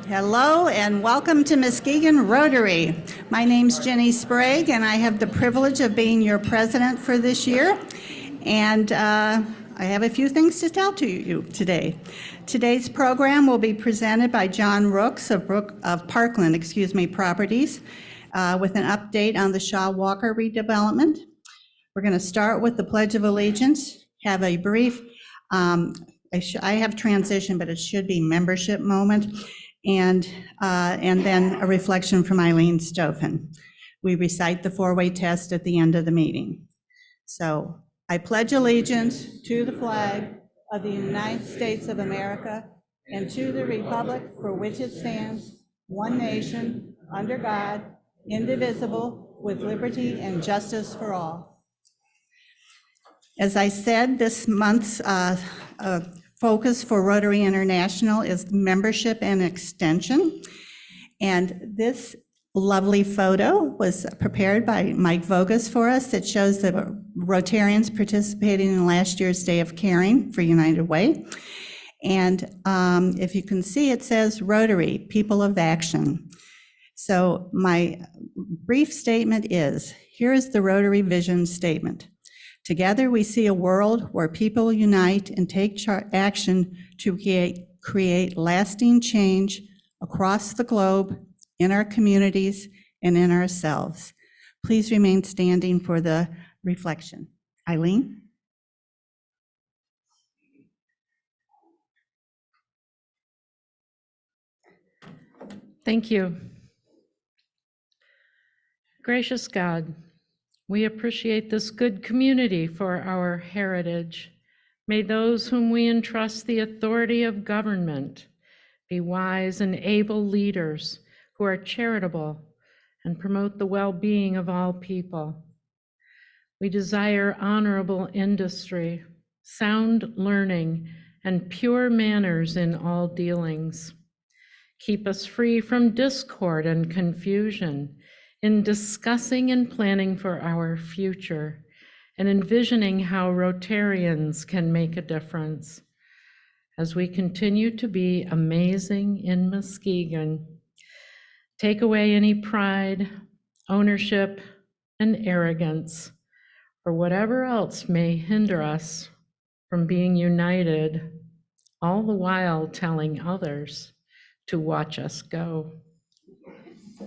Hello and welcome to Muskegon Rotary. My name's Jenny Sprague and I have the privilege of being your president for this year. And I have a few things to tell to you today. Today's program will be presented by John Rooks of Parkland Properties with an update on the Shaw Walker redevelopment. We're going to start with the Pledge of Allegiance, have a brief, I have transition, but it should be membership moment, and then a reflection from Eileen Stoffen. We recite the four-way test at the end of the meeting. So, I pledge allegiance to the flag of the United States of America and to the republic for which it stands, one nation, under God, indivisible, with liberty and justice for all. As I said, this month's focus for Rotary International is membership and extension. And this lovely photo was prepared by Mike Vogus for us. It shows the Rotarians participating in last year's Day of Caring for United Way. And if you can see, it says Rotary, People of Action. So my brief statement is, here is the Rotary Vision Statement. Together, we see a world where people unite and take action to create lasting change across the globe, in our communities, and in ourselves. Please remain standing for the reflection. Eileen? Thank you. Gracious God, we appreciate this good community for our heritage. May those whom we entrust the authority of government be wise and able leaders who are charitable and promote the well-being of all people. We desire honorable industry, sound learning, and pure manners in all dealings. Keep us free from discord and confusion in discussing and planning for our future and envisioning how Rotarians can make a difference. As we continue to be amazing in Muskegon, take away any pride, ownership, and arrogance, or whatever else may hinder us from being united, all the while telling others to watch us go.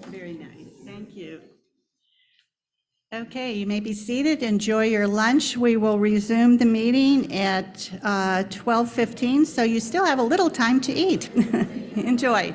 Very nice. Thank you. Okay, you may be seated. Enjoy your lunch. We will resume the meeting at 12:15, so you still have a little time to eat. Enjoy.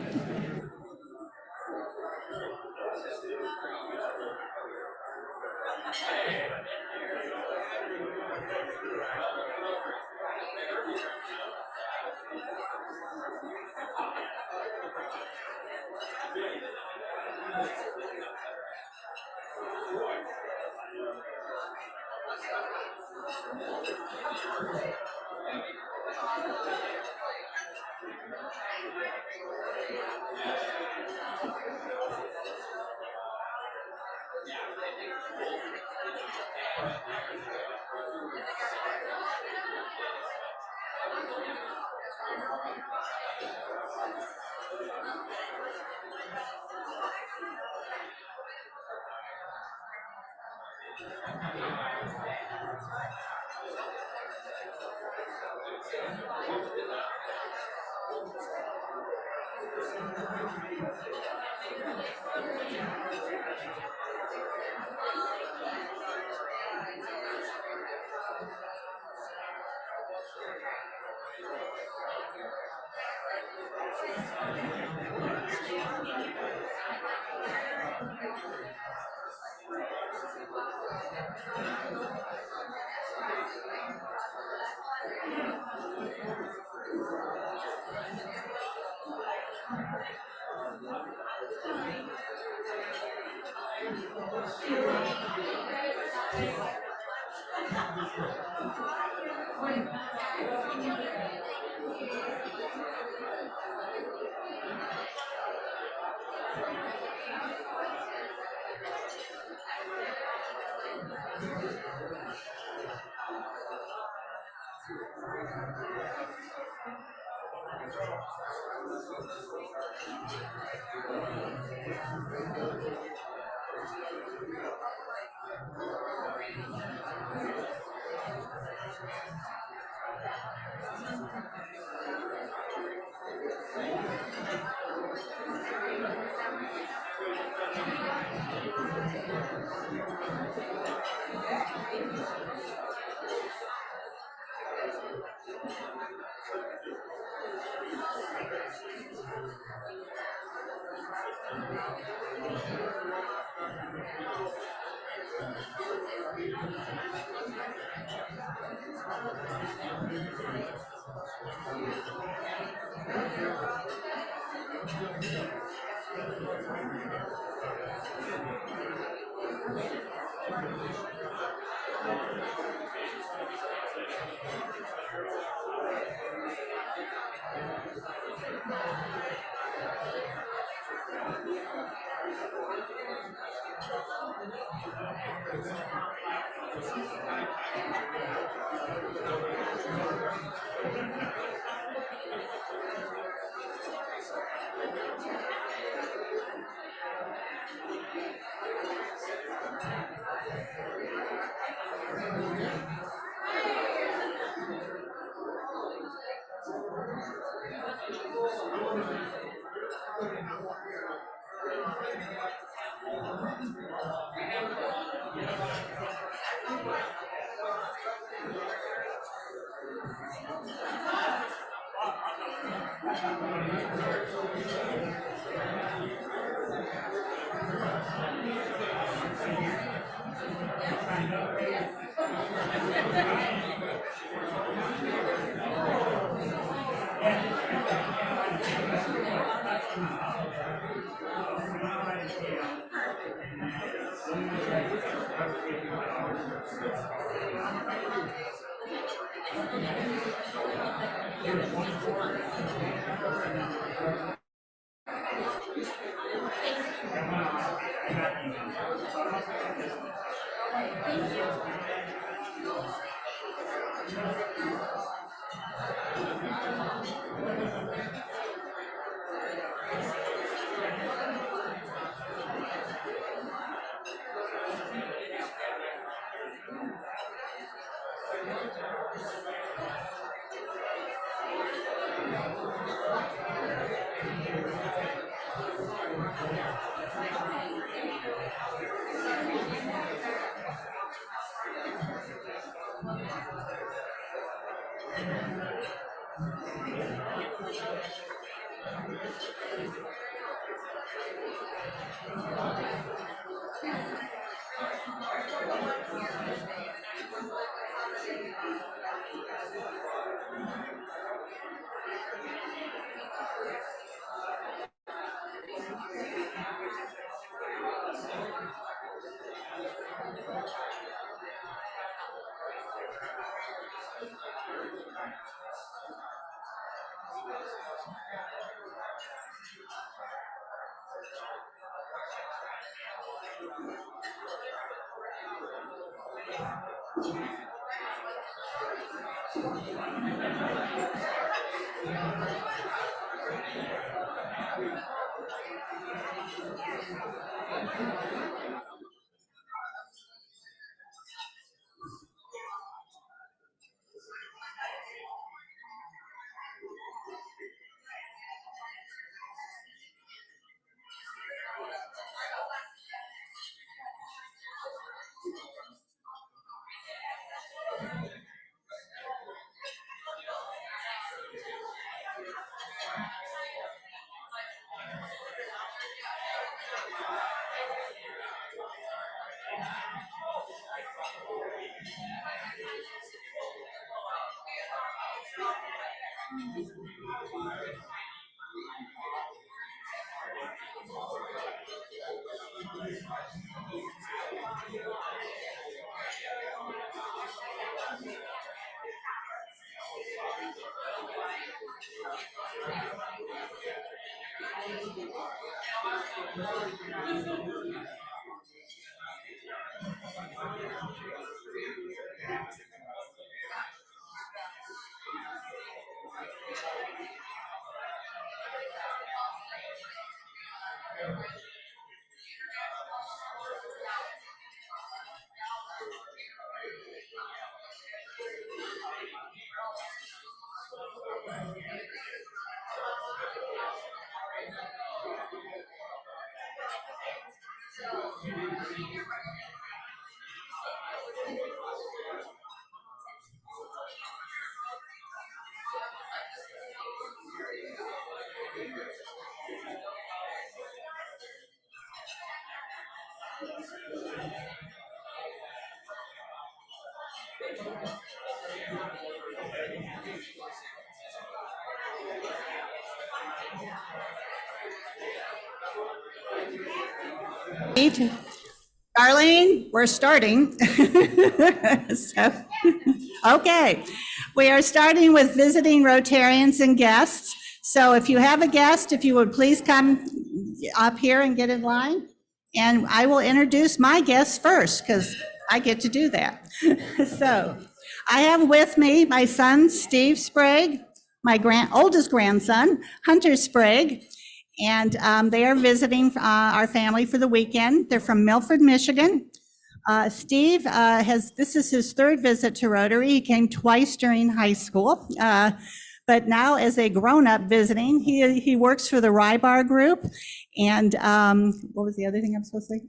Darlene, we're starting. So, okay, we are starting with visiting Rotarians and guests. So if you have a guest, if you would please come up here and get in line. And I will introduce my guests first because I get to do that. So I have with me my son, Steve Sprague, my oldest grandson, Hunter Sprague, and they are visiting our family for the weekend. They're from Milford, Michigan. Steve this is his third visit to Rotary. He came twice during high school, but now as a grown-up visiting, he works for the Rybar Group. And what was the other thing I'm supposed to say?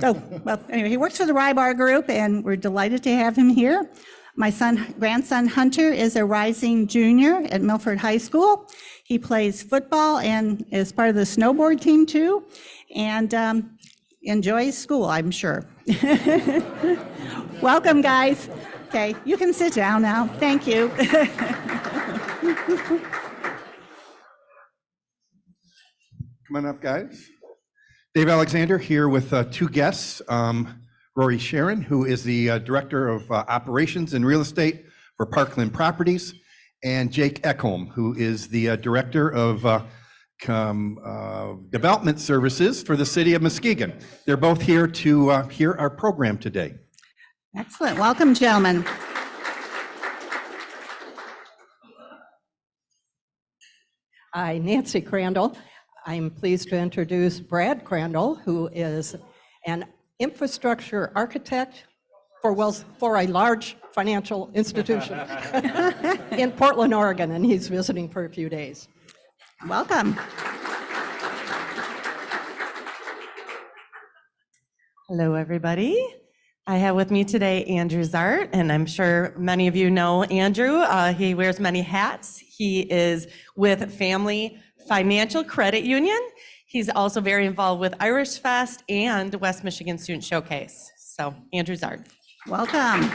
Oh, well, anyway, he works for the Rybar Group, and we're delighted to have him here. My grandson Hunter is a rising junior at Milford High School. He plays football and is part of the snowboard team too, and enjoys school, I'm sure. Welcome, guys. Okay, you can sit down now. Thank you. Come on up, guys. Dave Alexander here with two guests. Rory Sharon, who is the Director of Operations and Real Estate for Parkland Properties, and Jake Ekholm, who is the Director of Development Services for the City of Muskegon. They're both here to hear our program today. Excellent. Welcome, gentlemen. Hi, Nancy Crandall. I'm pleased to introduce Brad Crandall, who is an infrastructure architect for a large financial institution in Portland, Oregon, and he's visiting for a few days. Welcome. Hello, everybody. I have with me today Andrew Zart, and I'm sure many of you know Andrew. He wears many hats. He is with Family Financial Credit Union. He's also very involved with Irish Fest and West Michigan Student Showcase. So, Andrew Zart. Welcome.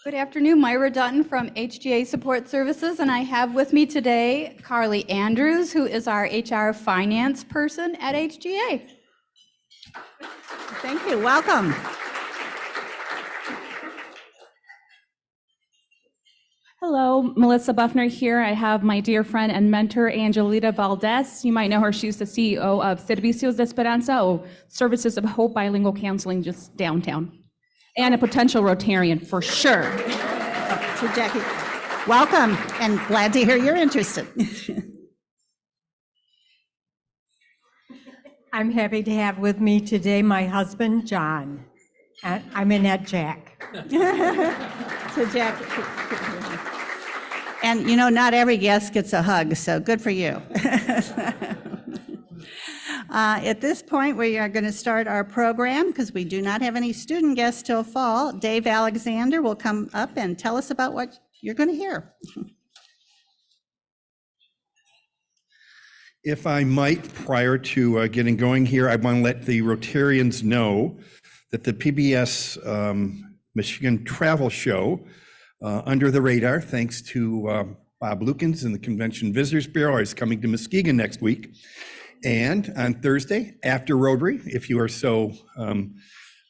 Good afternoon, Myra Dutton from HGA Support Services, and I have with me today Carly Andrews, who is our HR finance person at HGA. Thank you. Welcome. Hello, Melissa Buffner here. I have my dear friend and mentor, Angelita Valdez. You might know her. She's the CEO of Servicios de Esperanza, or Services of Hope Bilingual Counseling, just downtown. And a potential Rotarian, for sure. So Jackie, welcome, and glad to hear you're interested. I'm happy to have with me today my husband, John. I'm Annette Jack. So Jackie, and you know, not every guest gets a hug, so good for you. At this point, we are going to start our program because we do not have any student guests till fall. Dave Alexander will come up and tell us about what you're going to hear. If I might, prior to getting going here, I want to let the Rotarians know that the PBS Michigan Travel Show, Under the Radar, thanks to Bob Lukens and the Convention Visitors Bureau, is coming to Muskegon next week. And on Thursday, after Rotary, if you are so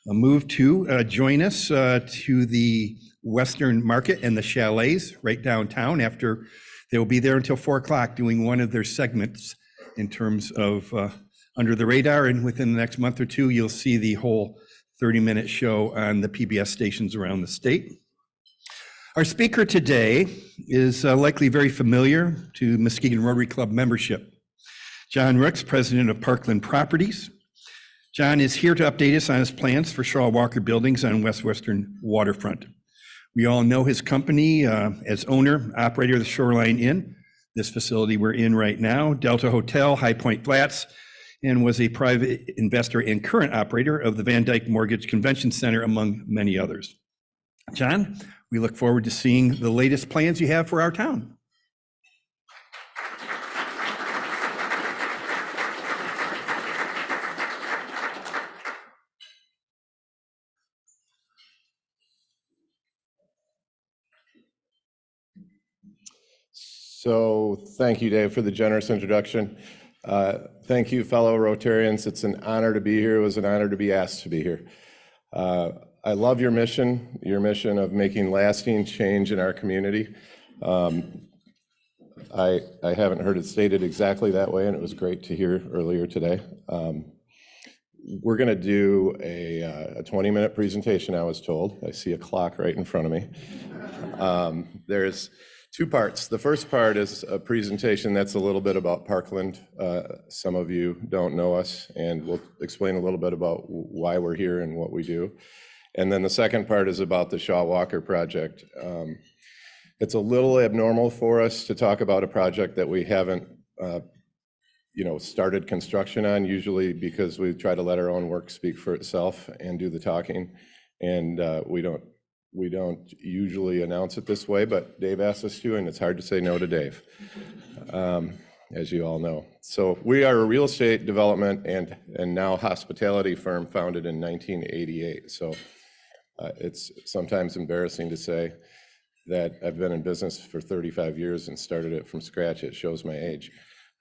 moved to, join us to the Western Market and the Chalets right downtown. After they will be there until 4 o'clock doing one of their segments in terms of Under the Radar. And within the next month or two, you'll see the whole 30-minute show on the PBS stations around the state. Our speaker today is likely very familiar to Muskegon Rotary Club membership. John Rooks, president of Parkland Properties. John is here to update us on his plans for Shaw Walker Buildings on Western Waterfront. We all know his company as owner, operator of the Shoreline Inn, this facility we're in right now, Delta Hotel, High Point Flats, and was a private investor and current operator of the Van Dyke Mortgage Convention Center, among many others. John, we look forward to seeing the latest plans you have for our town. So thank you, Dave, for the generous introduction. Thank you, fellow Rotarians. It's an honor to be here. It was an honor to be asked to be here. I love your mission of making lasting change in our community. I haven't heard it stated exactly that way, and it was great to hear earlier today. We're going to do a 20-minute presentation, I was told. I see a clock right in front of me. There's two parts. The first part is a presentation that's a little bit about Parkland. Some of you don't know us, and we'll explain a little bit about why we're here and what we do. And then the second part is about the Shaw Walker project. It's a little abnormal for us to talk about a project that we haven't started construction on, usually because we try to let our own work speak for itself and do the talking. And we don't usually announce it this way, but Dave asked us to, and it's hard to say no to Dave, as you all know. So we are a real estate development and now hospitality firm founded in 1988. So it's sometimes embarrassing to say that I've been in business for 35 years and started it from scratch. It shows my age.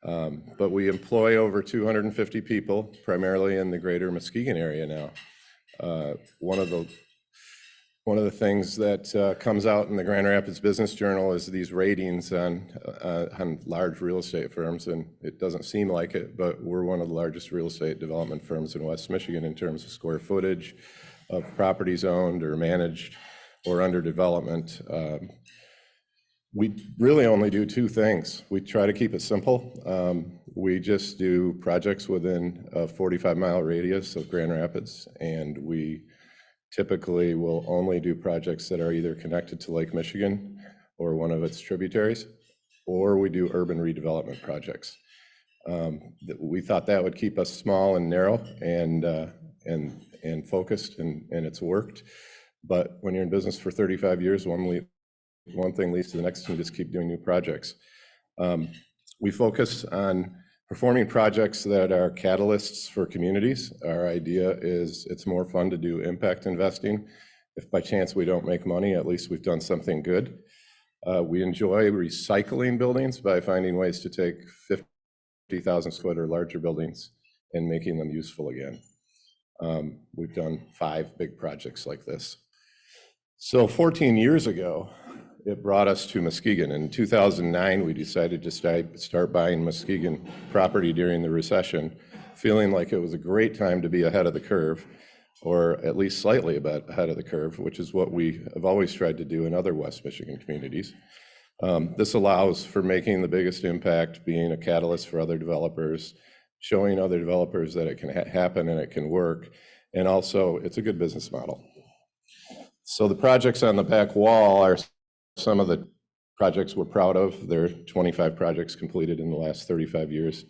But we employ over 250 people, primarily in the greater Muskegon area now. One of the things that comes out in the Grand Rapids Business Journal is these ratings on large real estate firms, and it doesn't seem like it, but we're one of the largest real estate development firms in West Michigan in terms of square footage of properties owned or managed or under development. We really only do two things. We try to keep it simple. We just do projects within a 45-mile radius of Grand Rapids, and we typically will only do projects that are either connected to Lake Michigan or one of its tributaries, or we do urban redevelopment projects. We thought that would keep us small and narrow and focused, and it's worked. But when you're in business for 35 years, one thing leads to the next, and you just keep doing new projects. We focus on performing projects that are catalysts for communities. Our idea is it's more fun to do impact investing. If by chance we don't make money, at least we've done something good. We enjoy recycling buildings by finding ways to take 50,000 square foot or larger buildings and making them useful again. We've done 5 big projects like this. So 14 years ago, it brought us to Muskegon. In 2009, we decided to start buying Muskegon property during the recession, feeling like it was a great time to be ahead of the curve, or at least slightly ahead of the curve, which is what we have always tried to do in other West Michigan communities. This allows for making the biggest impact, being a catalyst for other developers, showing other developers that it can happen and it can work, and also it's a good business model. So the projects on the back wall are some of the projects we're proud of. There are 25 projects completed in the last 35 years.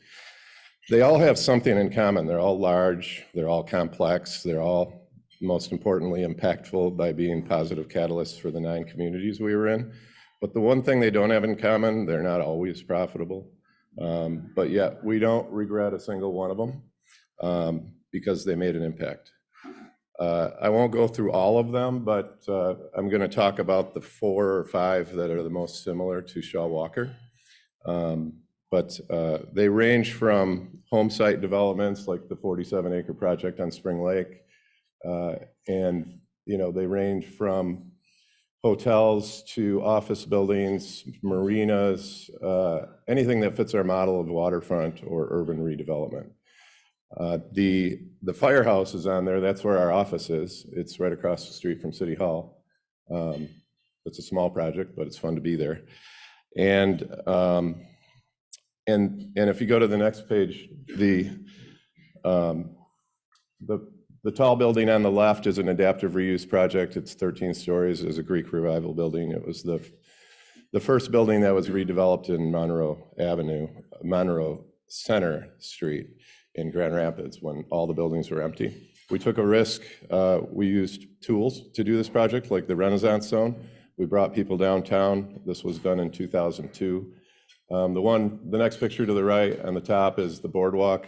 They all have something in common. They're all large, they're all complex, they're all, most importantly, impactful by being positive catalysts for the 9 communities we were in. But the one thing they don't have in common, they're not always profitable. But yet we don't regret a single one of them because they made an impact. I won't go through all of them, but I'm going to talk about the 4 or 5 that are the most similar to Shaw Walker. But they range from home site developments like the 47-acre project on Spring Lake, and they range from hotels to office buildings, marinas, anything that fits our model of waterfront or urban redevelopment. The firehouse is on there. That's where our office is. It's right across the street from City Hall. It's a small project, but it's fun to be there. And if you go to the next page, the tall building on the left is an adaptive reuse project. It's 13 stories. It's a Greek Revival building. It was the first building that was redeveloped in Monroe Center Street in Grand Rapids when all the buildings were empty. We took a risk. We used tools to do this project, like the Renaissance Zone. We brought people downtown. This was done in 2002. The next picture to the right on the top is the boardwalk.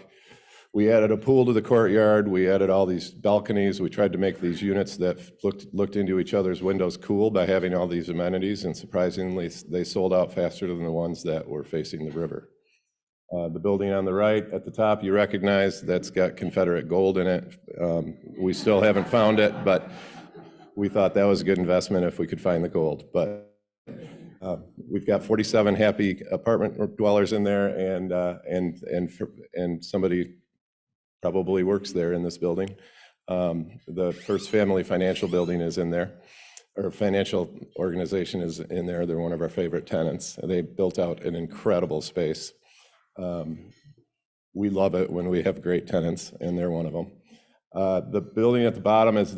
We added a pool to the courtyard. We added all these balconies. We tried to make these units that looked into each other's windows cool by having all these amenities, and surprisingly, they sold out faster than the ones that were facing the river. The building on the right at the top, you recognize, that's got Confederate gold in it. We still haven't found it, but we thought that was a good investment if we could find the gold. But we've got 47 happy apartment dwellers in there, and somebody probably works there in this building. The First Family Financial building is in there, or financial organization is in there. They're one of our favorite tenants. They built out an incredible space. We love it when we have great tenants, and they're one of them. The building at the bottom is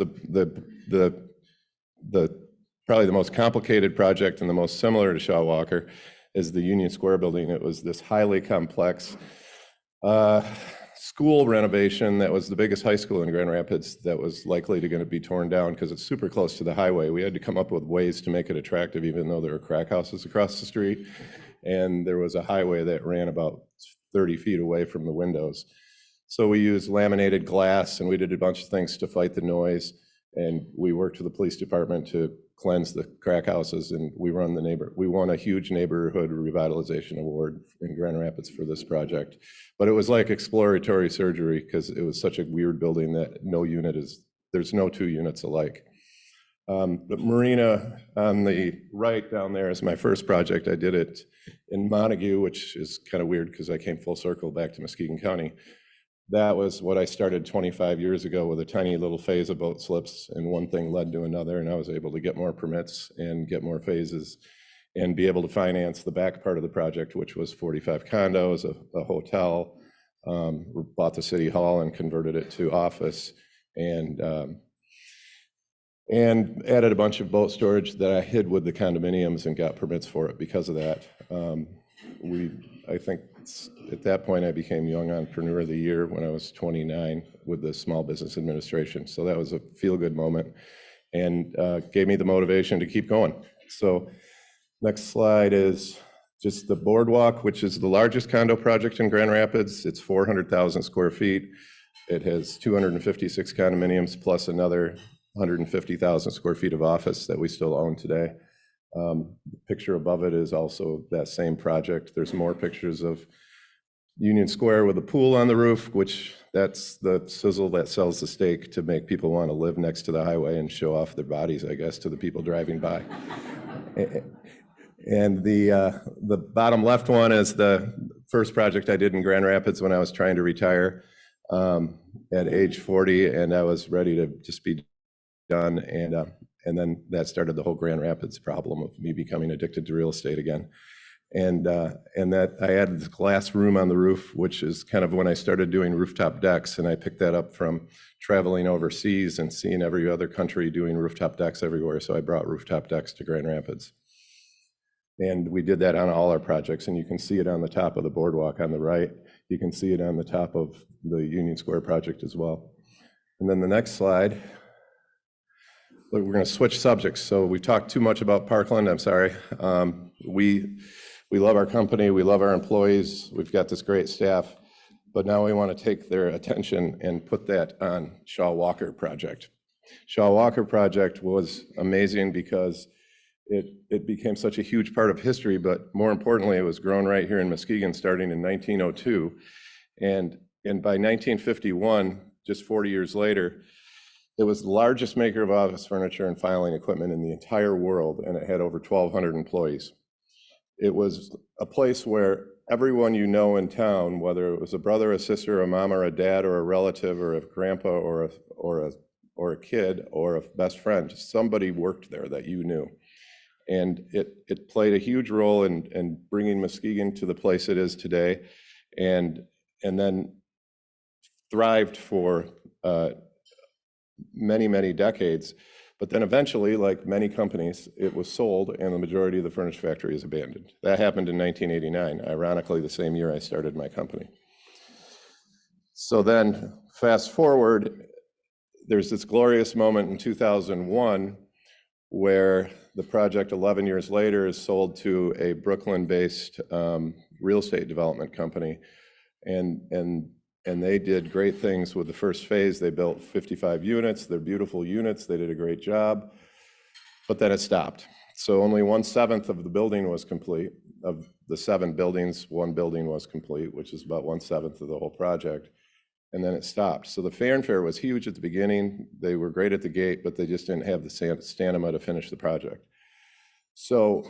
probably the most complicated project and the most similar to Shaw Walker is the Union Square building. It was this highly complex school renovation that was the biggest high school in Grand Rapids that was likely going to be torn down because it's super close to the highway. We had to come up with ways to make it attractive, even though there were crack houses across the street. And there was a highway that ran about 30 feet away from the windows. So we used laminated glass, and we did a bunch of things to fight the noise. And we worked with the police department to cleanse the crack houses, and we won a huge neighborhood revitalization award in Grand Rapids for this project. But it was like exploratory surgery because it was such a weird building that there's no two units alike. The marina on the right down there is my first project. I did it in Montague, which is kind of weird because I came full circle back to Muskegon County. That was what I started 25 years ago with a tiny little phase of boat slips, and one thing led to another, and I was able to get more permits and get more phases and be able to finance the back part of the project, which was 45 condos, a hotel, bought the city hall and converted it to office, and added a bunch of boat storage that I hid with the condominiums and got permits for it because of that. I think at that point I became Young Entrepreneur of the Year when I was 29 with the Small Business Administration. So that was a feel-good moment and gave me the motivation to keep going. So next slide is just the boardwalk, which is the largest condo project in Grand Rapids. It's 400,000 square feet. It has 256 condominiums plus another 150,000 square feet of office that we still own today. The picture above it is also that same project. There's more pictures of Union Square with a pool on the roof, which that's the sizzle that sells the steak to make people want to live next to the highway and show off their bodies, I guess, to the people driving by. And the bottom left one is the first project I did in Grand Rapids when I was trying to retire at age 40, and I was ready to just be done. And then that started the whole Grand Rapids problem of me becoming addicted to real estate again. And that I added this glass room on the roof, which is kind of when I started doing rooftop decks, and I picked that up from traveling overseas and seeing every other country doing rooftop decks everywhere. So I brought rooftop decks to Grand Rapids. And we did that on all our projects, and you can see it on the top of the boardwalk on the right. You can see it on the top of the Union Square project as well. And then the next slide, we're going to switch subjects. So we talked too much about Parkland, I'm sorry. We love our company, we love our employees, we've got this great staff, but now we want to take their attention and put that on Shaw Walker project. Shaw Walker project was amazing because it became such a huge part of history, but more importantly, it was grown right here in Muskegon starting in 1902. And by 1951, just 40 years later, it was the largest maker of office furniture and filing equipment in the entire world, and it had over 1,200 employees. It was a place where everyone you know in town, whether it was a brother, a sister, a mom, or a dad, or a relative, or a grandpa, or a kid, or a best friend, somebody worked there that you knew. And it played a huge role in bringing Muskegon to the place it is today, and then thrived for many, many decades. But then eventually, like many companies, it was sold and the majority of the furniture factory is abandoned. That happened in 1989, ironically the same year I started my company. So then fast forward, there's this glorious moment in 2001 where the project 11 years later is sold to a Brooklyn-based real estate development company. And they did great things with the first phase. They built 55 units. They're beautiful units. They did a great job, but then it stopped. So only 1/7 of the building was complete. Of the 7 buildings, 1 building was complete, which is about 1/7 of the whole project. And then it stopped. So the fanfare was huge at the beginning. They were great at the gate, but they just didn't have the stamina to finish the project. So,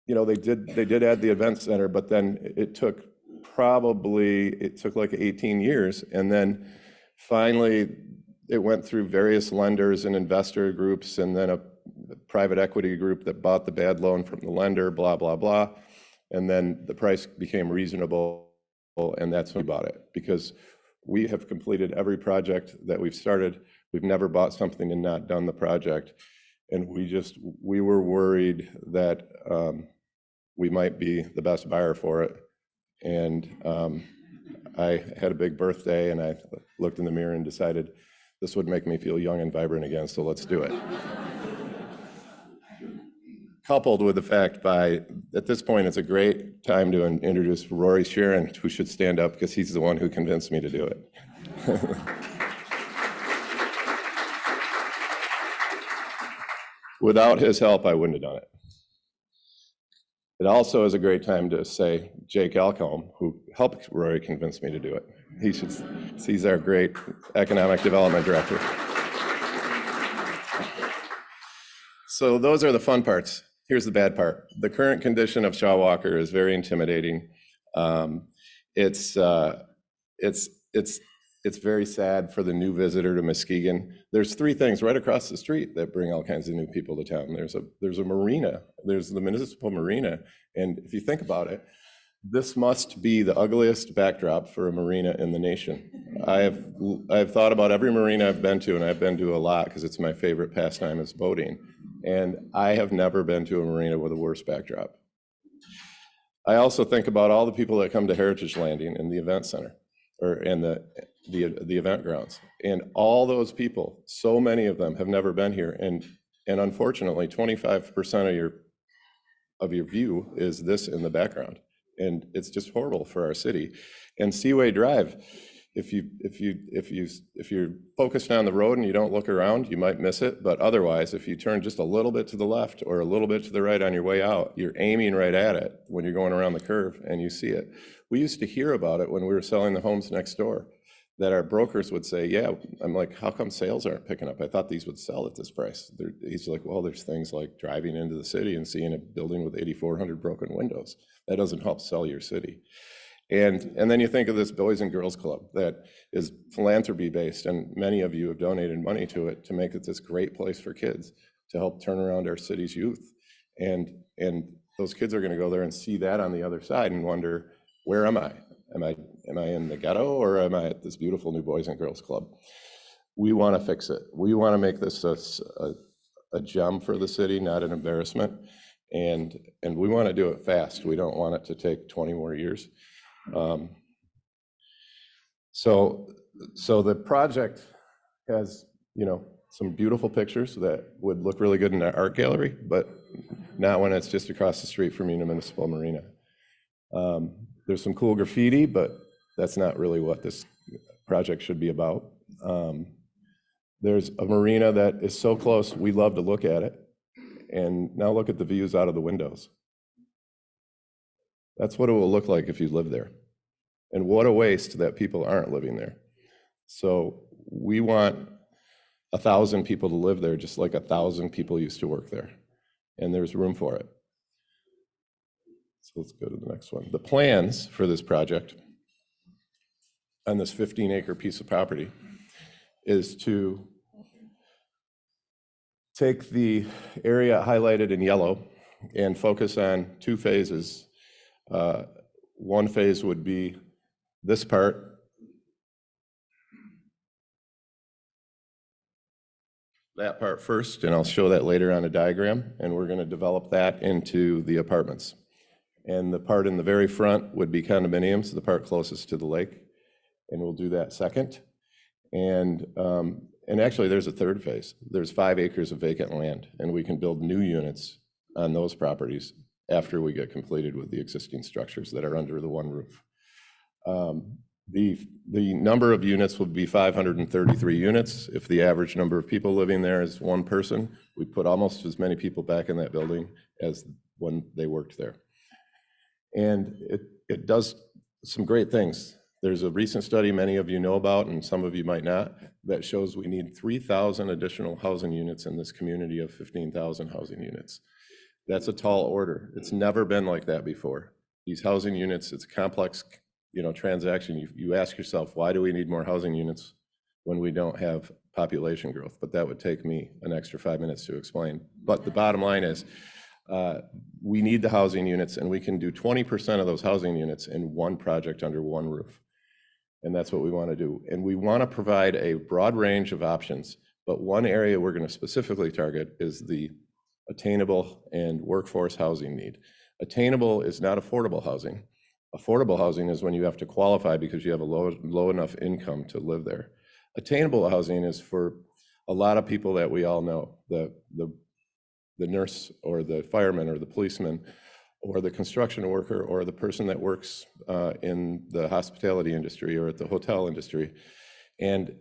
you know, they did add the event center, but then it took like 18 years. And then finally, it went through various lenders and investor groups, and then a private equity group that bought the bad loan from the lender, blah, blah, blah. And then the price became reasonable, and that's when we bought it. Because we have completed every project that we've started. We've never bought something and not done the project. And we were worried that we might be the best buyer for it. And I had a big birthday, and I looked in the mirror and decided this would make me feel young and vibrant again, so let's do it. Coupled with the fact at this point, it's a great time to introduce Rory Sharon, who should stand up because he's the one who convinced me to do it. Without his help, I wouldn't have done it. It also is a great time to say Jake Alcombe, who helped Rory convince me to do it. He's our great economic development director. So those are the fun parts. Here's the bad part. The current condition of Shaw Walker is very intimidating. It's very sad for the new visitor to Muskegon. There's 3 things right across the street that bring all kinds of new people to town. There's a marina. There's the municipal marina. And if you think about it, this must be the ugliest backdrop for a marina in the nation. I've thought about every marina I've been to, and I've been to a lot because it's my favorite pastime is boating. And I have never been to a marina with a worse backdrop. I also think about all the people that come to Heritage Landing and the event center, and the event grounds. And all those people, so many of them have never been here. And unfortunately, 25% of your view is this in the background. And it's just horrible for our city. And Seaway Drive, if you're focused on the road and you don't look around, you might miss it. But otherwise, if you turn just a little bit to the left or a little bit to the right on your way out, you're aiming right at it when you're going around the curve and you see it. We used to hear about it when we were selling the homes next door, that our brokers would say, yeah, I'm like, how come sales aren't picking up? I thought these would sell at this price. He's like, well, there's things like driving into the city and seeing a building with 8,400 broken windows. That doesn't help sell your city. And then you think of this Boys and Girls Club that is philanthropy based, and many of you have donated money to it to make it this great place for kids to help turn around our city's youth. And those kids are going to go there and see that on the other side and wonder, where am I? Am I in the ghetto, or am I at this beautiful new Boys and Girls Club? We want to fix it. We want to make this a gem for the city, not an embarrassment. And we want to do it fast. We don't want it to take 20 more years. So the project has, some beautiful pictures that would look really good in an art gallery, but not when it's just across the street from Union Municipal Marina. There's some cool graffiti, but that's not really what this project should be about. There's a marina that is so close, we love to look at it. And now look at the views out of the windows. That's what it will look like if you live there. And what a waste that people aren't living there. So we want 1,000 people to live there, just like 1,000 people used to work there. And there's room for it. So let's go to the next one. The plans for this project on this 15-acre piece of property is to take the area highlighted in yellow and focus on 2 phases. One phase would be this part. That part first, and I'll show that later on a diagram, and we're going to develop that into the apartments. And the part in the very front would be condominiums, the part closest to the lake, and we'll do that second. And actually, there's a third phase. There's 5 acres of vacant land, and we can build new units on those properties after we get completed with the existing structures that are under the one roof. The number of units would be 533 units. If the average number of people living there is 1 person, we put almost as many people back in that building as when they worked there. And it does some great things. There's a recent study many of you know about, and some of you might not, that shows we need 3,000 additional housing units in this community of 15,000 housing units. That's a tall order. It's never been like that before. These housing units, it's a complex, transaction. You ask yourself, why do we need more housing units when we don't have population growth? But that would take me an extra 5 minutes to explain. But the bottom line is, we need the housing units, and we can do 20% of those housing units in one project under one roof. And that's what we want to do. And we want to provide a broad range of options, but one area we're going to specifically target is the attainable and workforce housing need. Attainable is not affordable housing. Affordable housing is when you have to qualify because you have a low enough income to live there. Attainable housing is for a lot of people that we all know, the nurse or the fireman or the policeman or the construction worker or the person that works in the hospitality industry or at the hotel industry and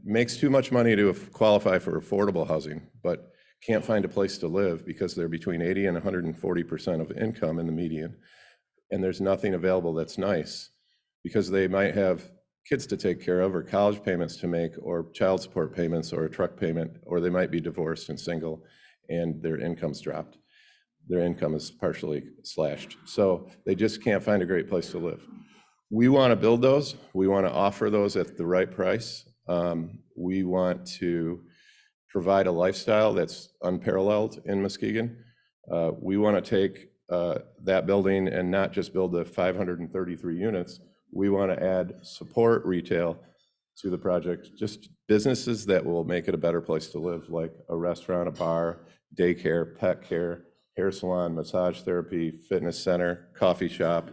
makes too much money to qualify for affordable housing, but can't find a place to live because they're between 80 and 140% of income in the median. And there's nothing available that's nice because they might have kids to take care of or college payments to make or child support payments or a truck payment, or they might be divorced and single and their income's dropped. Their income is partially slashed. So they just can't find a great place to live. We want to build those. We want to offer those at the right price. We want to provide a lifestyle that's unparalleled in Muskegon. We want to take that building and not just build the 533 units. We want to add support retail to the project, just businesses that will make it a better place to live, like a restaurant, a bar, daycare, pet care, hair salon, massage therapy, fitness center, coffee shop,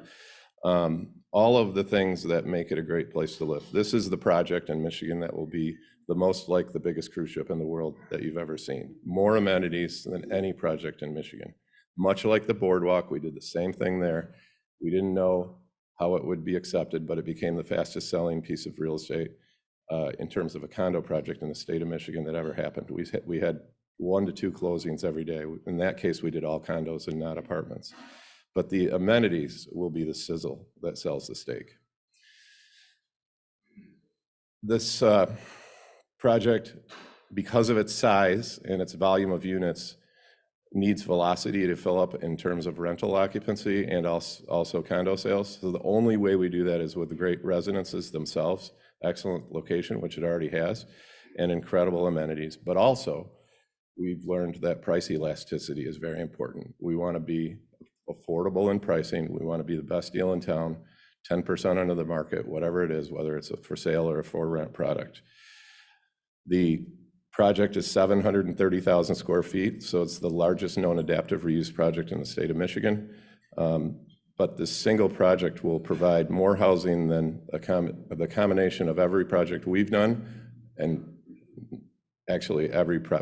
all of the things that make it a great place to live. This is the project in Michigan that will be the most like the biggest cruise ship in the world that you've ever seen. More amenities than any project in Michigan. Much like the boardwalk, we did the same thing there. We didn't know how it would be accepted, but it became the fastest selling piece of real estate in terms of a condo project in the state of Michigan that ever happened. We had 1 to 2 closings every day. In that case, we did all condos and not apartments. But the amenities will be the sizzle that sells the steak. This project, because of its size and its volume of units, needs velocity to fill up in terms of rental occupancy and also condo sales. So the only way we do that is with the great residences themselves, excellent location, which it already has, and incredible amenities. But also, we've learned that price elasticity is very important. We want to be affordable in pricing. We want to be the best deal in town, 10% under the market, whatever it is, whether it's a for sale or a for rent product. The project is 730,000 square feet, so it's the largest known adaptive reuse project in the state of Michigan. But this single project will provide more housing than the combination of every project we've done, and actually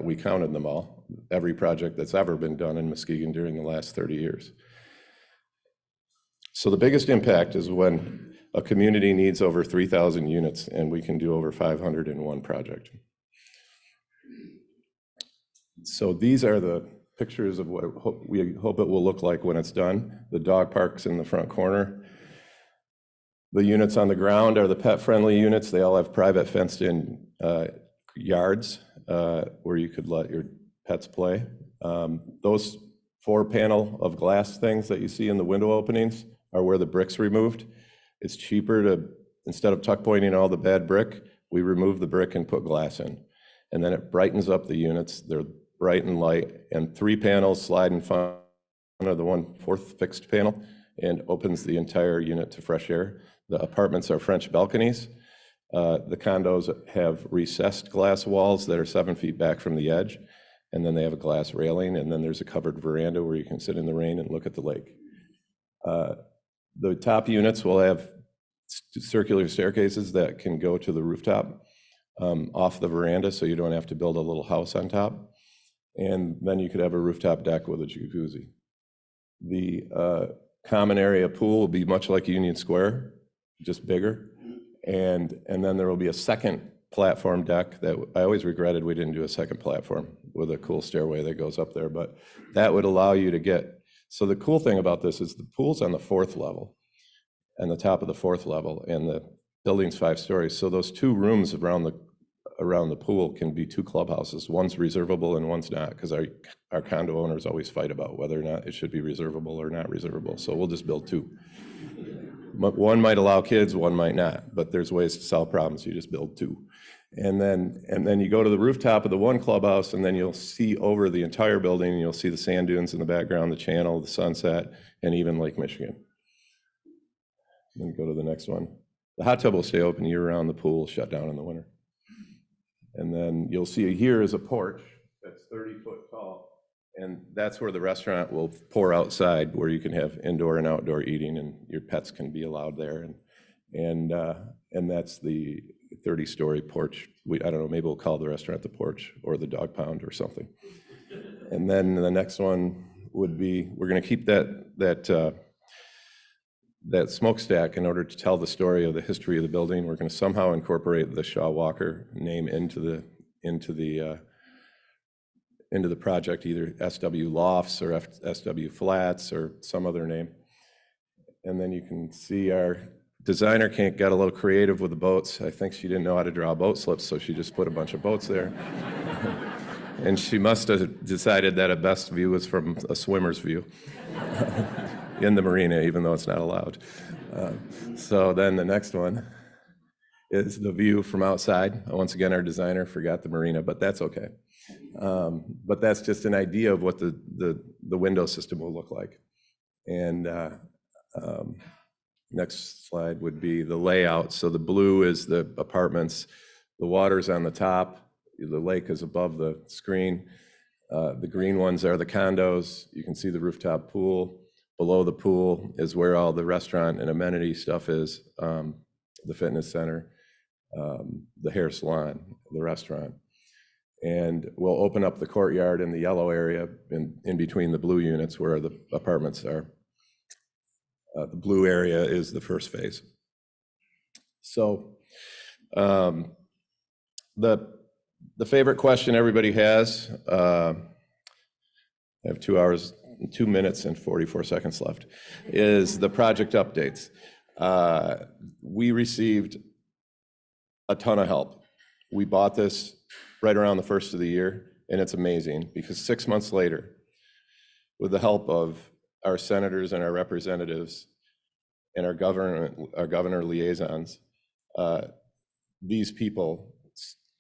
we counted them all, every project that's ever been done in Muskegon during the last 30 years. So the biggest impact is when a community needs over 3,000 units and we can do over 500 in one project. So these are the pictures of what we hope it will look like when it's done. The dog park's in the front corner. The units on the ground are the pet-friendly units. They all have private fenced-in yards where you could let your pets play. Those 4 panel of glass things that you see in the window openings are where the brick's removed. It's cheaper to, instead of tuck pointing all the bad brick, we remove the brick and put glass in. And then it brightens up the units. They're bright and light, and 3 panels slide in front of the 1/4 fixed panel and opens the entire unit to fresh air. The apartments are French balconies. The condos have recessed glass walls that are 7 feet back from the edge, and then they have a glass railing, and then there's a covered veranda where you can sit in the rain and look at the lake. The top units will have circular staircases that can go to the rooftop off the veranda, so you don't have to build a little house on top. And then you could have a rooftop deck with a jacuzzi. The common area pool will be much like Union Square, just bigger. And then there will be a second platform deck that I always regretted we didn't do a second platform with a cool stairway that goes up there, but that would allow you to get, so the cool thing about this is the pool's on the 4th level and the top of the 4th level, and the building's 5 stories. So those 2 rooms around the pool can be 2 clubhouses. One's reservable and one's not, because our condo owners always fight about whether or not it should be reservable or not reservable. So we'll just build 2. One might allow kids, one might not, but there's ways to solve problems. You just build 2. And then you go to the rooftop of the one clubhouse, and then you'll see over the entire building, and you'll see the sand dunes in the background, the channel, the sunset, and even Lake Michigan. Then go to the next one. The hot tub will stay open year-round. The pool will shut down in the winter. And then you'll see here is a porch that's 30 foot tall, and that's where the restaurant will pour outside, where you can have indoor and outdoor eating, and your pets can be allowed there. And that's the 30-story porch. I don't know, maybe we'll call the restaurant the porch or the dog pound or something. And then the next one would be, we're going to keep that smokestack in order to tell the story of the history of the building. We're going to somehow incorporate the Shaw Walker name into the project, either SW Lofts or SW Flats or some other name. And then you can see our designer got a little creative with the boats. I think she didn't know how to draw boat slips, so she just put a bunch of boats there. And she must have decided that a best view was from a swimmer's view in the marina, even though it's not allowed. So then the next one is the view from outside. Once again, our designer forgot the marina, but that's okay. But that's just an idea of what the window system will look like. And next slide would be the layout. So the blue is the apartments, the water's on the top, the lake is above the screen. The green ones are the condos. You can see the rooftop pool. Below the pool is where all the restaurant and amenity stuff is, the fitness center, the hair salon, the restaurant. And we'll open up the courtyard in the yellow area in between the blue units where the apartments are. The blue area is the first phase. So the favorite question everybody has, I have 2 minutes and 44 seconds left, is the project updates. We received a ton of help. We bought this right around the first of the year, and it's amazing because 6 months later, with the help of our senators and our representatives and our governor liaisons, these people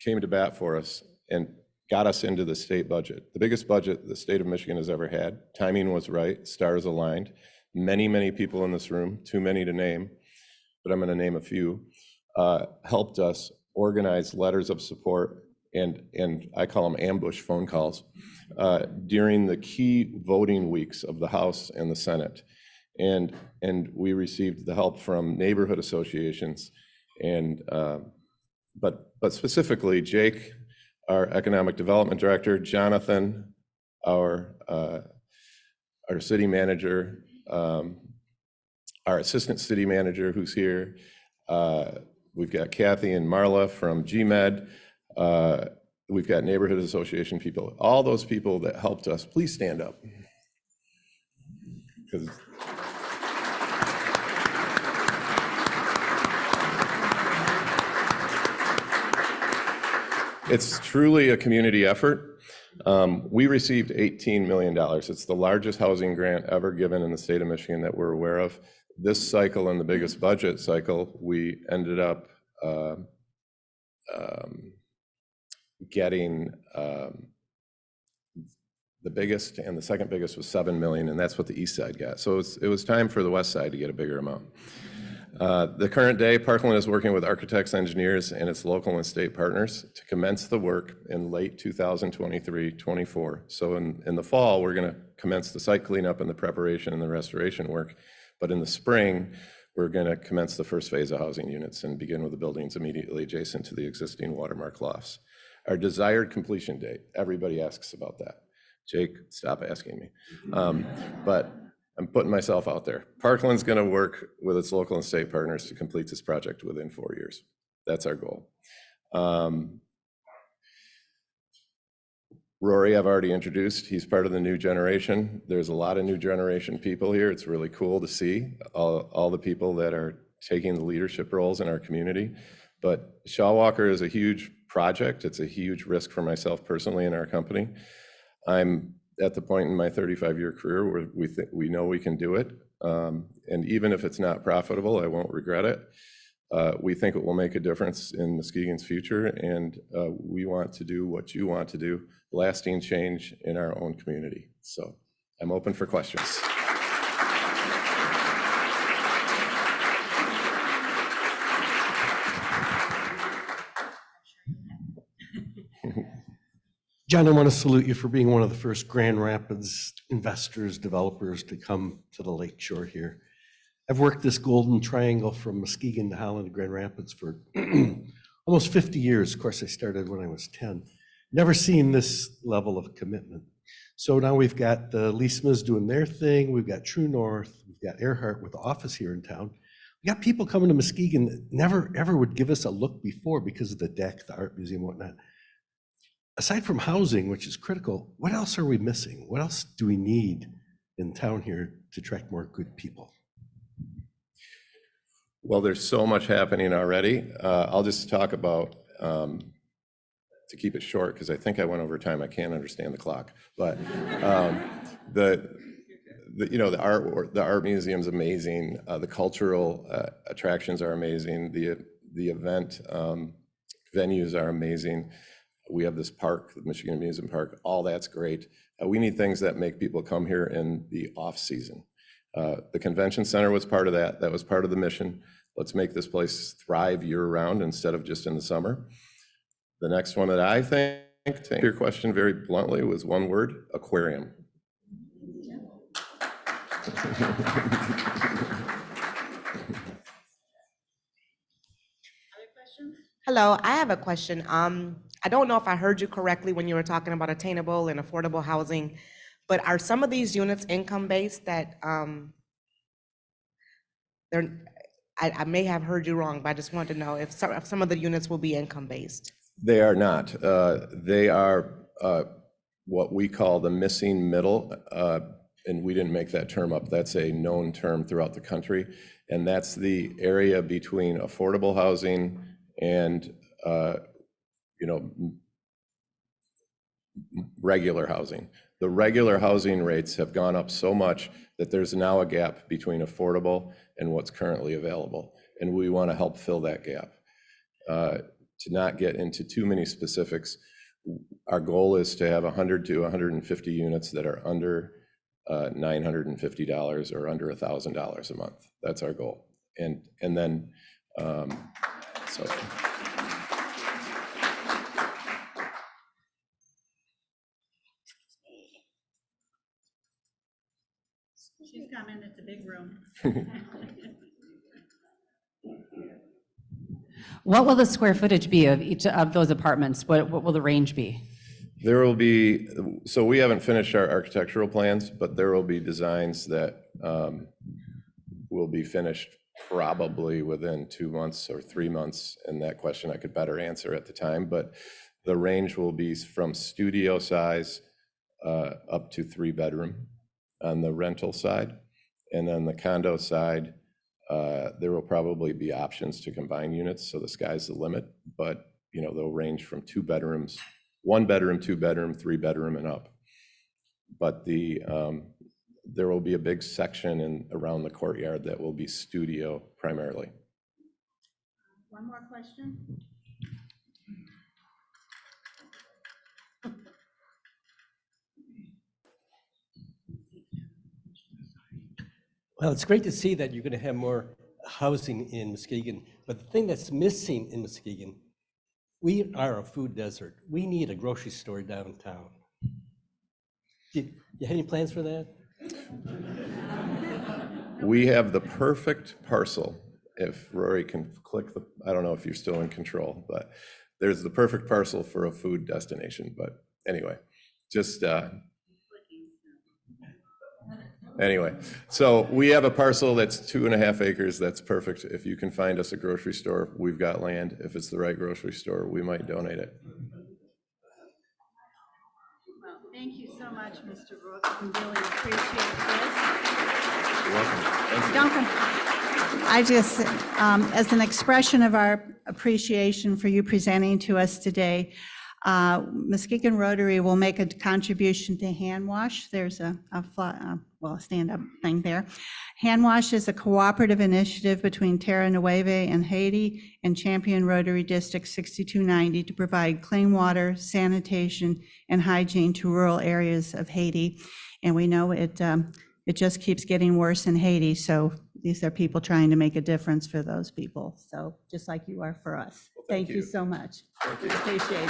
came to bat for us and got us into the state budget, the biggest budget the state of Michigan has ever had. Timing was right, stars aligned. Many, many people in this room, too many to name, but I'm going to name a few, helped us organize letters of support and I call them ambush phone calls during the key voting weeks of the House and the Senate. And we received the help from neighborhood associations and but specifically Jake, our economic development director, Jonathan, our city manager, our assistant city manager who's here. We've got Kathy and Marla from GMed. We've got neighborhood association people. All those people that helped us, please stand up. Because it's truly a community effort. We received $18 million. It's the largest housing grant ever given in the state of Michigan that we're aware of. This cycle and the biggest budget cycle, we ended up getting the biggest, and the second biggest was $7 million, and that's what the east side got. So it was time for the west side to get a bigger amount. The current day, Parkland is working with architects, engineers, and its local and state partners to commence the work in late 2023-24. So in the fall, we're going to commence the site cleanup and the preparation and the restoration work. But in the spring, we're going to commence the first phase of housing units and begin with the buildings immediately adjacent to the existing Watermark lofts. Our desired completion date, everybody asks about that. Jake, stop asking me. But I'm putting myself out there. Parkland's going to work with its local and state partners to complete this project within 4 years. That's our goal. Rory, I've already introduced. He's part of the new generation. There's a lot of new generation people here. It's really cool to see all the people that are taking the leadership roles in our community. But Shaw Walker is a huge project. It's a huge risk for myself personally and our company. I'm at the point in my 35-year career where we know we can do it. And even if it's not profitable, I won't regret it. We think it will make a difference in Muskegon's future, and we want to do what you want to do, lasting change in our own community. So I'm open for questions. John, I want to salute you for being one of the first Grand Rapids investors, developers to come to the lake shore here. I've worked this golden triangle from Muskegon to Holland to Grand Rapids for almost 50 years. Of course, I started when I was 10. Never seen this level of commitment. So now we've got the Leesmas doing their thing. We've got True North. We've got Earhart with the office here in town. We got people coming to Muskegon that never, ever would give us a look before because of the deck, the art museum, whatnot. Aside from housing, which is critical, what else are we missing? What else do we need in town here to attract more good people? Well, there's so much happening already. I'll just talk about, to keep it short, because I think I went over time. I can't understand the clock. But the art museum's amazing. The cultural attractions are amazing. The event venues are amazing. We have this park, the Michigan Amusement Park. All that's great. We need things that make people come here in the off season. The convention center was part of that. That was part of the mission. Let's make this place thrive year round instead of just in the summer. The next one that I think, to answer your question very bluntly, was one word: aquarium. Hello, I have a question. I don't know if I heard you correctly when you were talking about attainable and affordable housing, but are some of these units income-based that I may have heard you wrong, but I just wanted to know if some of the units will be income-based. They are not. They are what we call the missing middle, and we didn't make that term up. That's a known term throughout the country, and that's the area between affordable housing and regular housing. The regular housing rates have gone up so much that there's now a gap between affordable and what's currently available, and we want to help fill that gap. To not get into too many specifics, our goal is to have 100 to 150 units that are under $950 or under $1,000 a month. That's our goal. And then, so. She's coming, it's a big room. What will the square footage be of each of those apartments? What will the range be? There will be, so we haven't finished our architectural plans, but there will be designs that will be finished probably within 2 months or 3 months. And that question I could better answer at the time, but the range will be from studio size up to 3-bedroom on the rental side. And then the condo side, there will probably be options to combine units, so the sky's the limit, but they'll range from 2 bedrooms one bedroom, two bedroom, three bedroom and up. But there will be a big section around the courtyard that will be studio primarily. One more question. Well, it's great to see that you're going to have more housing in Muskegon, but the thing that's missing in Muskegon, we are a food desert. We need a grocery store downtown. Do you have any plans for that? We have the perfect parcel. If Rory can click I don't know if you're still in control, but there's the perfect parcel for a food destination. But anyway, just anyway, so we have a parcel that's 2.5 acres. That's perfect. If you can find us a grocery store, we've got land. If it's the right grocery store, we might donate it. Well, thank you so much, Mr. Brooks. We really appreciate this. You're welcome. Thank you. Duncan, I just, as an expression of our appreciation for you presenting to us today, Muskegon Rotary will make a contribution to Hand Wash. There's a stand-up thing there. Hand Wash is a cooperative initiative between Terra Nueva and Haiti and Champion Rotary District 6290 to provide clean water, sanitation, and hygiene to rural areas of Haiti. And we know it just keeps getting worse in Haiti, so these are people trying to make a difference for those people. So just like you are for us. Well, thank you so much. Appreciate it.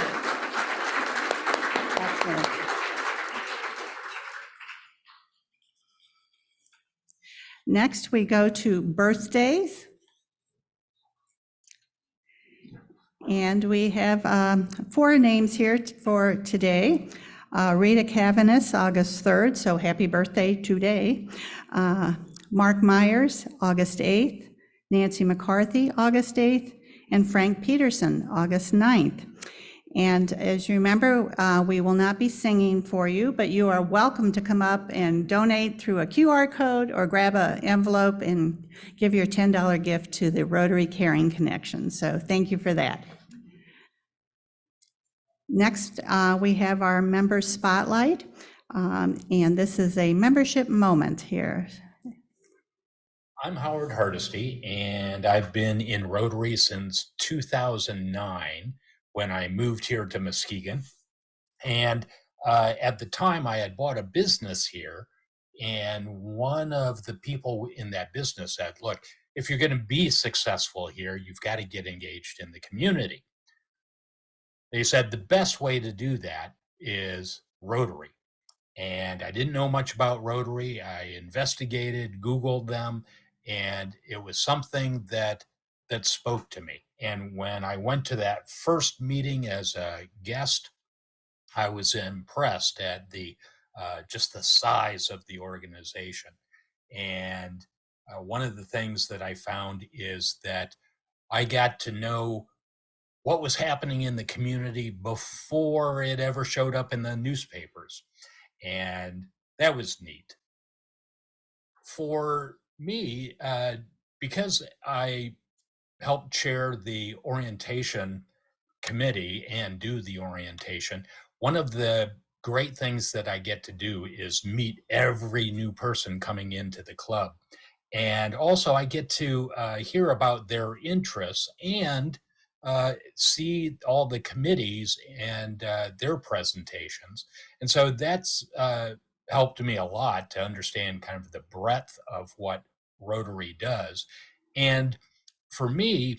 Excellent. Next, we go to birthdays. And we have 4 names here for today. Rita Cavanis, August 3rd, so happy birthday today. Mark Myers, August 8th. Nancy McCarthy, August 8th. And Frank Peterson, August 9th. And as you remember, we will not be singing for you, but you are welcome to come up and donate through a QR code or grab an envelope and give your $10 gift to the Rotary Caring Connection. So thank you for that. Next, we have our member spotlight, and this is a membership moment here. I'm Howard Hardesty, and I've been in Rotary since 2009 when I moved here to Muskegon. And at the time, I had bought a business here, and one of the people in that business said, look, if you're going to be successful here, you've got to get engaged in the community. They said the best way to do that is Rotary. And I didn't know much about Rotary. I investigated, Googled them, and it was something that spoke to me. And when I went to that first meeting as a guest, I was impressed at just the size of the organization. And one of the things that I found is that I got to know what was happening in the community before it ever showed up in the newspapers. And that was neat. For me, because I helped chair the orientation committee and do the orientation, one of the great things that I get to do is meet every new person coming into the club. And also I get to hear about their interests and see all the committees and their presentations. And so that's helped me a lot to understand kind of the breadth of what Rotary does. And for me,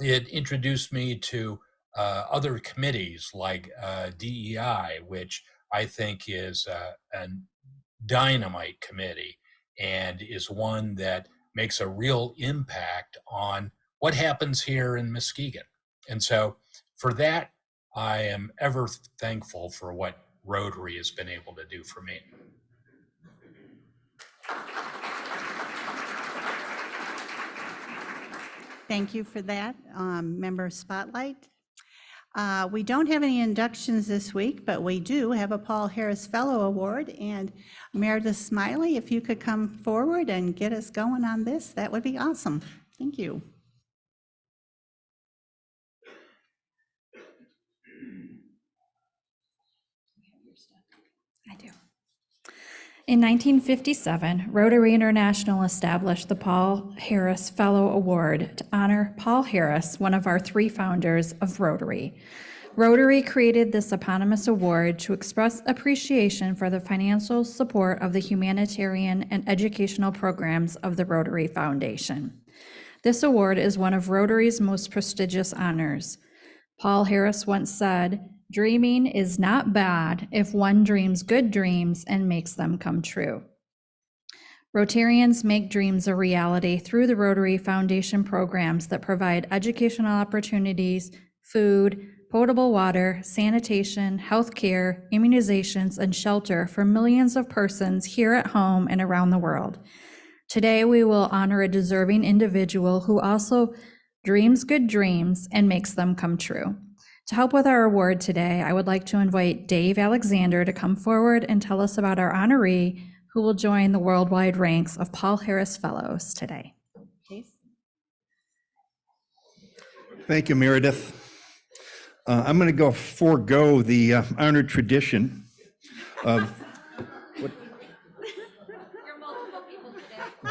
it introduced me to other committees like DEI, which I think is a dynamite committee and is one that makes a real impact on what happens here in Muskegon. And so for that, I am ever thankful for what Rotary has been able to do for me. Thank you for that, Member Spotlight. We don't have any inductions this week, but we do have a Paul Harris Fellow Award. And Meredith Smiley, if you could come forward and get us going on this, that would be awesome. Thank you. I do. In 1957, Rotary International established the Paul Harris Fellow Award to honor Paul Harris, one of our 3 founders of Rotary. Rotary created this eponymous award to express appreciation for the financial support of the humanitarian and educational programs of the Rotary Foundation. This award is one of Rotary's most prestigious honors. Paul Harris once said, "Dreaming is not bad if one dreams good dreams and makes them come true." Rotarians make dreams a reality through the Rotary Foundation programs that provide educational opportunities, food, potable water, sanitation, healthcare, immunizations, and shelter for millions of persons here at home and around the world. Today, we will honor a deserving individual who also dreams good dreams and makes them come true. To help with our award today, I would like to invite Dave Alexander to come forward and tell us about our honoree who will join the worldwide ranks of Paul Harris Fellows today. Dave? Thank you, Meredith. I'm going to forego the honored tradition of.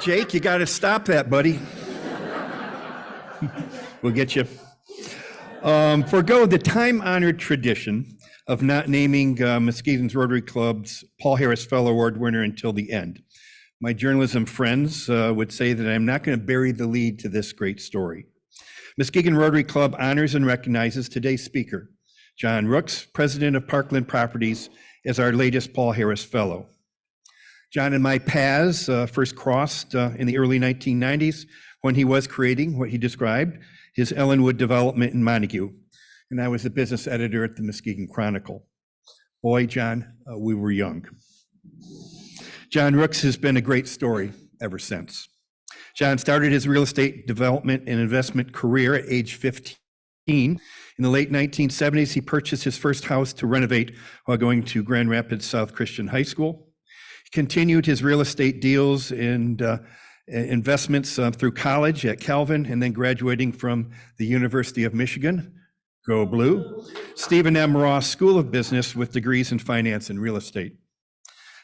Jake, you got to stop that, buddy. We'll get you. Forego the time-honored tradition of not naming Muskegon's Rotary Club's Paul Harris Fellow Award winner until the end. My journalism friends would say that I'm not going to bury the lead to this great story. Muskegon Rotary Club honors and recognizes today's speaker, John Rooks, president of Parkland Properties, as our latest Paul Harris Fellow. John and my paths first crossed in the early 1990s when he was creating what he described his Ellenwood development in Montague, and I was the business editor at the Muskegon Chronicle. Boy, John, we were young. John Rooks has been a great story ever since. John started his real estate development and investment career at age 15. In the late 1970s, he purchased his first house to renovate while going to Grand Rapids South Christian High School. He continued his real estate deals and investments through college at Calvin and then graduating from the University of Michigan, go blue, Stephen M. Ross School of Business with degrees in finance and real estate.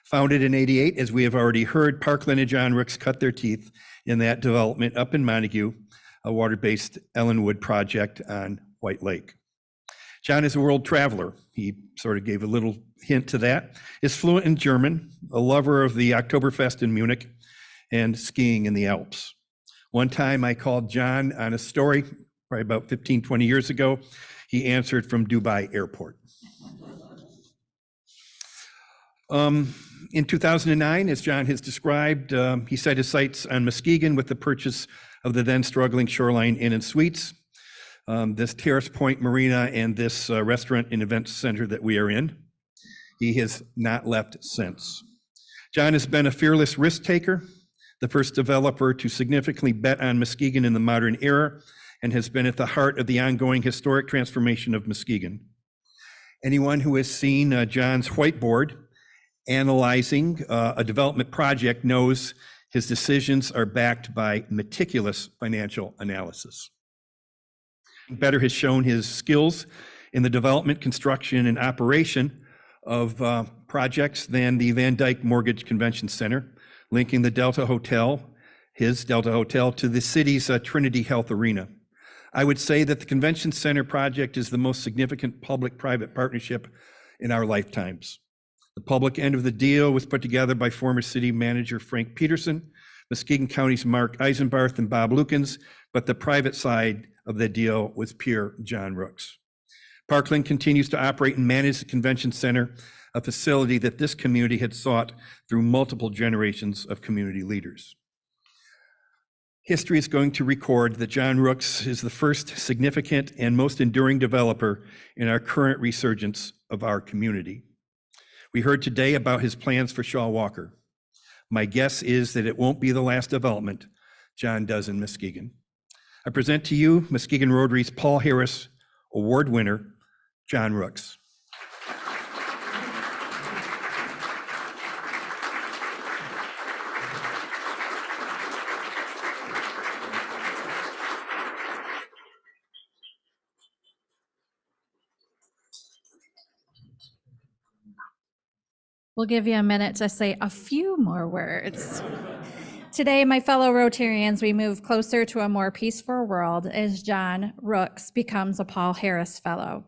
Founded in '88, as we have already heard, Parkland and John Rooks cut their teeth in that development up in Montague, a water-based Ellenwood project on White Lake. John is a world traveler. He sort of gave a little hint to that. Is fluent in German, a lover of the Oktoberfest in Munich, and skiing in the Alps. One time I called John on a story, probably about 15, 20 years ago. He answered from Dubai Airport. In 2009, as John has described, he set his sights on Muskegon with the purchase of the then struggling Shoreline Inn and Suites, this Terrace Point Marina, and this restaurant and event center that we are in. He has not left since. John has been a fearless risk taker, the first developer to significantly bet on Muskegon in the modern era, and has been at the heart of the ongoing historic transformation of Muskegon. Anyone who has seen John's whiteboard analyzing a development project knows his decisions are backed by meticulous financial analysis. Better has shown his skills in the development, construction, and operation of projects than the Van Dyke Mortgage Convention Center, linking the Delta Hotel, his Delta Hotel, to the city's Trinity Health Arena. I would say that the Convention Center project is the most significant public-private partnership in our lifetimes. The public end of the deal was put together by former city manager Frank Peterson, Muskegon County's Mark Eisenbarth, and Bob Lukens, but the private side of the deal was pure John Rooks. Parkland continues to operate and manage the Convention Center, a facility that this community had sought through multiple generations of community leaders. History is going to record that John Rooks is the first significant and most enduring developer in our current resurgence of our community. We heard today about his plans for Shaw Walker. My guess is that it won't be the last development John does in Muskegon. I present to you Muskegon Rotary's Paul Harris Award winner, John Rooks. We'll give you a minute to say a few more words. Today, my fellow Rotarians, we move closer to a more peaceful world as John Rooks becomes a Paul Harris Fellow.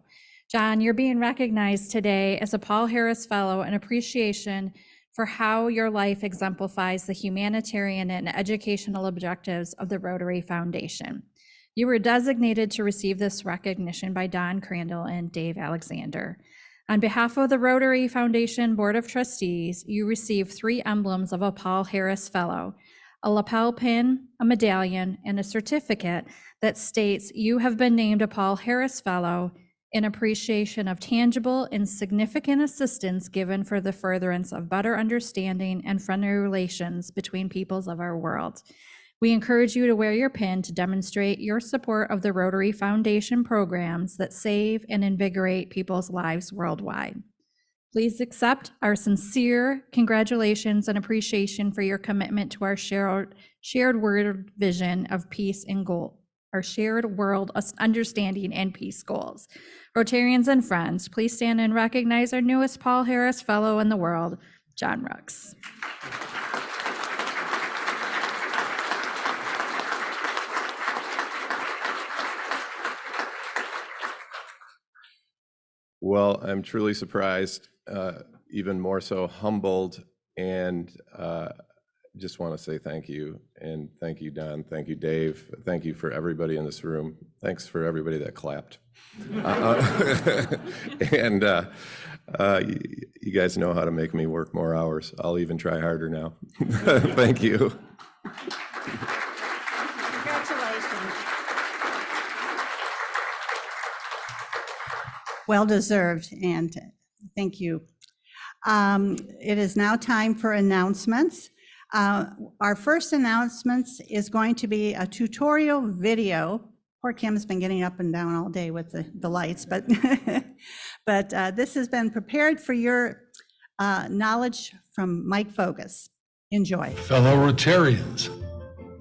John, you're being recognized today as a Paul Harris Fellow in appreciation for how your life exemplifies the humanitarian and educational objectives of the Rotary Foundation. You were designated to receive this recognition by Don Crandall and Dave Alexander. On behalf of the Rotary Foundation Board of Trustees, you receive 3 emblems of a Paul Harris Fellow, a lapel pin, a medallion, and a certificate that states you have been named a Paul Harris Fellow in appreciation of tangible and significant assistance given for the furtherance of better understanding and friendly relations between peoples of our world. We encourage you to wear your pin to demonstrate your support of the Rotary Foundation programs that save and invigorate people's lives worldwide. Please accept our sincere congratulations and appreciation for your commitment to our shared world vision of peace and goal, our shared world understanding and peace goals. Rotarians and friends, please stand and recognize our newest Paul Harris Fellow in the world, John Rooks. Well, I'm truly surprised, even more so humbled, and just want to say thank you. And thank you, Don. Thank you, Dave. Thank you for everybody in this room. Thanks for everybody that clapped. And you guys know how to make me work more hours. I'll even try harder now. Thank you. Congratulations. Well deserved, and thank you. It is now time for announcements. Our first announcements is going to be a tutorial video. Poor Kim's been getting up and down all day with the lights, but this has been prepared for your knowledge from Mike Fogus. Enjoy. Fellow Rotarians,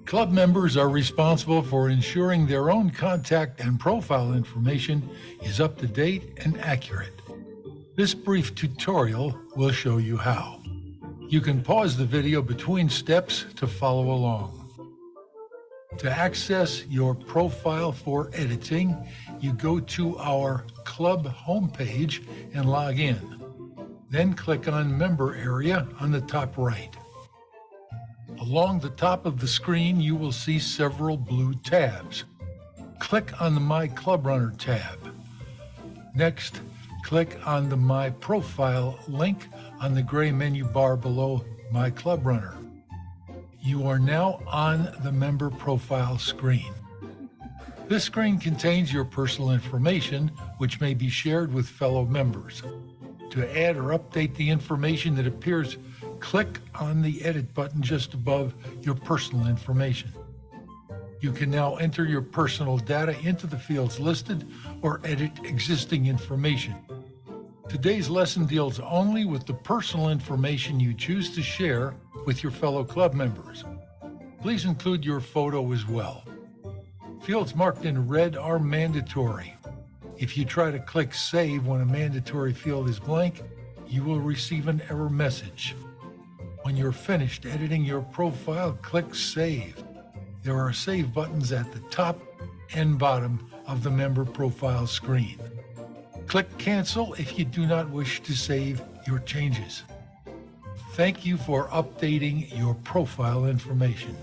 club members are responsible for ensuring their own contact and profile information is up to date and accurate. This brief tutorial will show you how. You can pause the video between steps to follow along. To access your profile for editing, you go to our club homepage and log in. Then click on Member Area on the top right. Along the top of the screen, you will see several blue tabs. Click on the My Club Runner tab. Next, click on the My Profile link on the gray menu bar below My Club Runner. You are now on the member profile screen. This screen contains your personal information, which may be shared with fellow members. To add or update the information that appears, click on the Edit button just above your personal information. You can now enter your personal data into the fields listed or edit existing information. Today's lesson deals only with the personal information you choose to share with your fellow club members. Please include your photo as well. Fields marked in red are mandatory. If you try to click Save when a mandatory field is blank, you will receive an error message. When you're finished editing your profile, click Save. There are save buttons at the top and bottom of the member profile screen. Click Cancel if you do not wish to save your changes. Thank you for updating your profile information.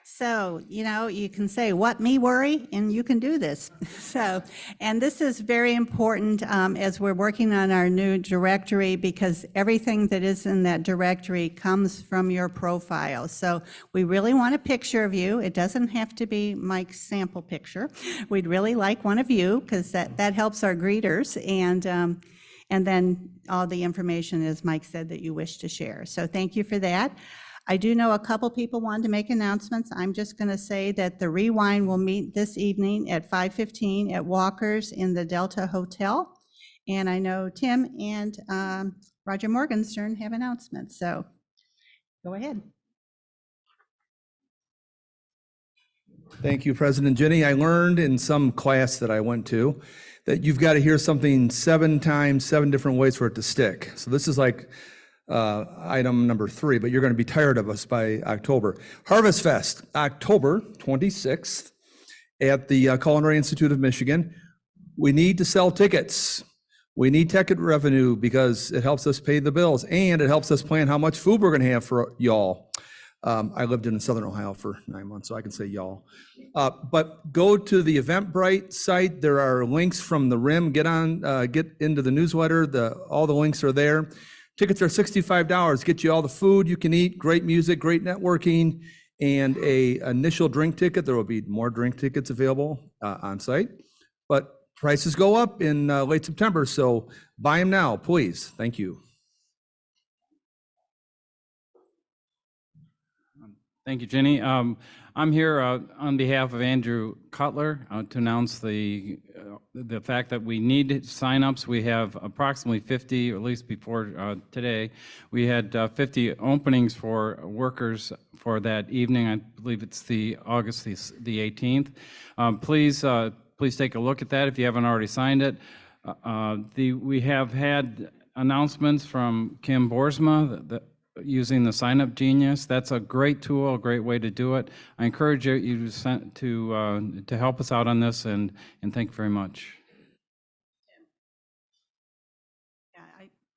So, you can say, what, me worry? And you can do this. And this is very important as we're working on our new directory, because everything that is in that directory comes from your profile. So we really want a picture of you. It doesn't have to be Mike's sample picture. We'd really like one of you, because that helps our greeters. And then all the information, as Mike said, that you wish to share. So thank you for that. I do know a couple people wanted to make announcements. I'm just going to say that the Rewind will meet this evening at 5:15 at Walker's in the Delta Hotel. And I know Tim and Roger Morgenstern have announcements, so go ahead. Thank you, President Jenny. I learned in some class that I went to that you've got to hear something 7 times, 7 different ways for it to stick. So this is like item number 3, but you're going to be tired of us by October. Harvest Fest, October 26th at the Culinary Institute of Michigan. We need to sell tickets. We need ticket revenue because it helps us pay the bills and it helps us plan how much food we're going to have for y'all. I lived in Southern Ohio for 9 months, so I can say y'all. But go to the Eventbrite site. There are links from the RIM. Get into the newsletter. All the links are there. Tickets are $65. Get you all the food you can eat, great music, great networking, and a initial drink ticket. There will be more drink tickets available on site. But prices go up in late September, so buy them now, please. Thank you. Thank you, Jenny. I'm here on behalf of Andrew Cutler to announce the fact that we need signups. We have approximately 50, or at least before today, we had 50 openings for workers for that evening. I believe it's August the 18th. Please take a look at that if you haven't already signed it. We have had announcements from Kim Boersma using the Sign Up Genius. That's a great tool, a great way to do it. I encourage you to help us out on this, and thank you very much. Yeah,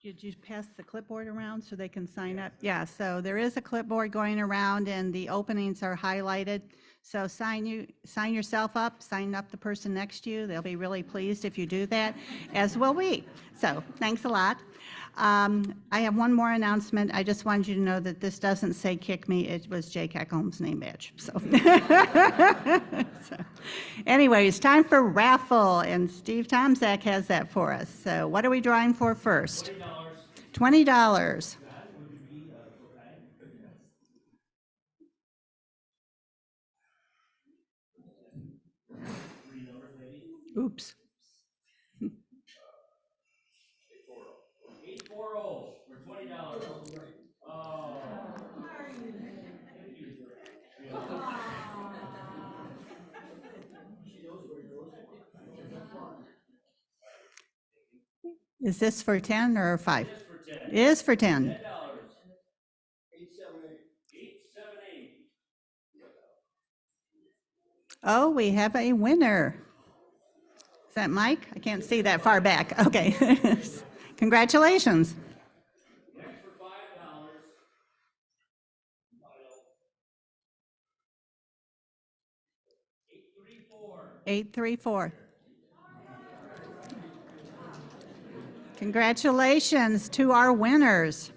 did you pass the clipboard around so they can sign up? Yeah, so there is a clipboard going around and the openings are highlighted. So sign yourself up, sign up the person next to you. They'll be really pleased if you do that, as will we. So thanks a lot. I have one more announcement. I just wanted you to know that this doesn't say kick me. It was Jake Eckholm's name badge. So, anyways, time for raffle, and Steve Tomzak has that for us. So what are we drawing for first? $20. Oops. 840 for $20. Oh. Is this for 10 or 5? It is for 10. $10. 878. Oh, we have a winner. Is that Mike? I can't see that far back. Okay. Congratulations. Next for $5. 834. Congratulations to our winners.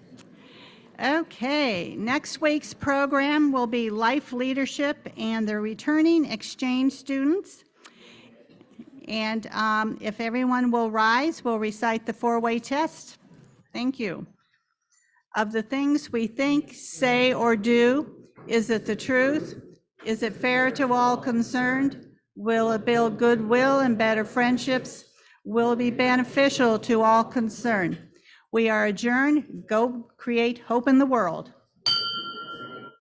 Okay, next week's program will be Life Leadership and the returning exchange students. And if everyone will rise, we'll recite the 4-way test. Thank you. Of the things we think, say, or do, is it the truth? Is it fair to all concerned? Will it build goodwill and better friendships? Will it be beneficial to all concerned? We are adjourned. Go create hope in the world.